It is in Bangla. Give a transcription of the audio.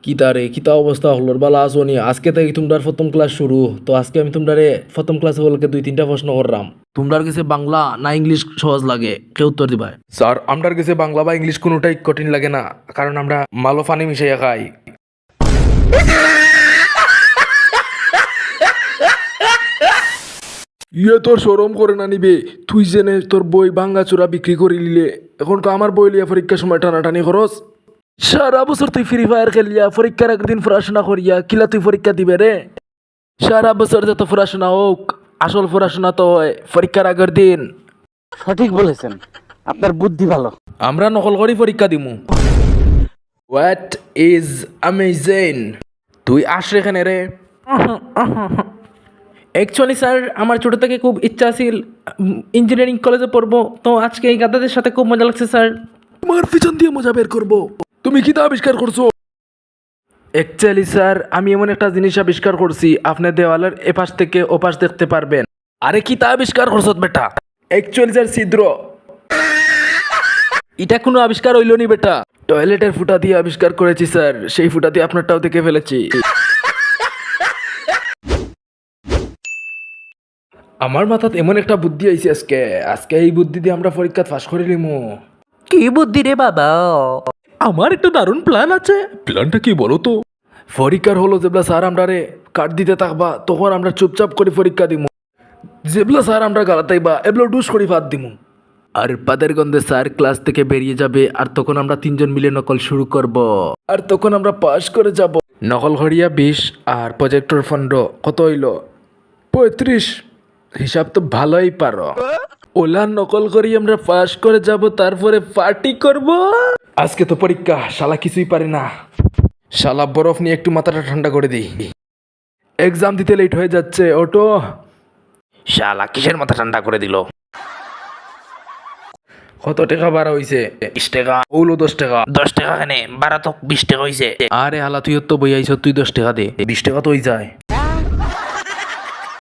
কিতা অবস্থা হলোর বালা আসনি আজকে থেকে তোমরার প্রথম ক্লাস শুরু তো আজকে আমি তোমরারে প্রথম ক্লাসে বলকে 2-3টা প্রশ্ন করলাম তোমরার কাছে বাংলা না ইংলিশ সহজ লাগে কে উত্তর দিবা স্যার আমরার কাছে বাংলা বা ইংলিশ কোনোটাই কঠিন লাগে না কারণ আমরা মালো পানি মিশাইয়া খাই। তোর শরম করে না নিবে তুই জেনে তোর বই ভাঙ্গাচোরা বিক্রি করে নিলে এখন তো আমার বই লিয়া পরীক্ষার সময় টানাটানি খরচ। সারা বছর তুই ফ্রি ফায়ার খেলিয়া পরীক্ষার একদিন পড়াশোনা করিয়া কিলা তুই পরীক্ষা দিবে রে সারা বছর যত পড়াশোনা হোক আসল পড়াশোনা তো হয় পরীক্ষার আগের দিন। সঠিক বলেছেন, আপনার বুদ্ধি ভালো। আমরা নকল করি পরীক্ষা দিমু। হোয়াট ইজ অ্যামেজিং তুই আস এখানে রে। অ্যাকচুয়ালি স্যার আমার ছোটো থেকে খুব ইচ্ছা ছিল ইঞ্জিনিয়ারিং কলেজে পড়বো, তো আজকে এই গাদাদের সাথে খুব মজা লাগছে স্যার। তোমার পিছন দিয়ে মজা বের করবো। তুমি কি তা আবিষ্কার করছো? অ্যাকচুয়ালি স্যার আমি এমন একটা জিনিস আবিষ্কার করছি আপনি দেওয়ালের এপাশ থেকে ওপাশ দেখতে পারবেন। আরে কি তা আবিষ্কার করছো বেটা? অ্যাকচুয়ালি স্যার ছিদ্র। এটা কোনো আবিষ্কার হইল নি বেটা, টয়লেটের ফুটা দিয়ে আবিষ্কার করেছি স্যার, সেই ফুটা দিয়ে আপনারটাও দেখে ফেলেছি। আমার মাথাত এমন একটা বুদ্ধি আইছে আজকে আজকে এই বুদ্ধি দিয়ে আমরা পরীক্ষা পাস করে নিমু। কি বুদ্ধি রে বাবা? আমার একটা দারুণ প্ল্যান আছে। প্ল্যানটা কি বলো তো? পরীক্ষার হলো যেবলা স্যার আমরা রে কার্ড দিতে থাকবা তখন আমরা চুপচাপ করে পরীক্ষা দিমু, যেবলা স্যার আমরা গালাতাইবা এবলো ডুস করে ভাত দিমু। আর পাদের গন্ধে স্যার ক্লাস থেকে বেরিয়ে যাবে আর তখন আমরা 3জন মিলে নকল শুরু করব আর তখন আমরা পাস করে যাব। নকল হরিয়া 20 আর প্রজেক্টর ফন্ড কত হইল? 35। হিসাব তো ভালোই পারো। ওলা নকল করি আমরা পাস করে যাব তারপরে পার্টি করব। আজকে তো পরীক্ষা, শালা কিছুই পারি না। শালা বরফ নিয়ে একটু মাথাটা ঠান্ডা করে দিই। এক্সাম দিতে লেট হয়ে যাচ্ছে অটো। শালা কিসের মাথা ঠান্ডা করে দিল? কত টাকা বাড়া হইছে? 20 টাকা। ওলো 10 টাকা। 10 টাকা কেনে? বাড়া তো 20 টাকা হয়েছে। আরে হালা তুই তো বই আইছ, তুই 10 টাকা দে। 20 টাকা তো হই যায়।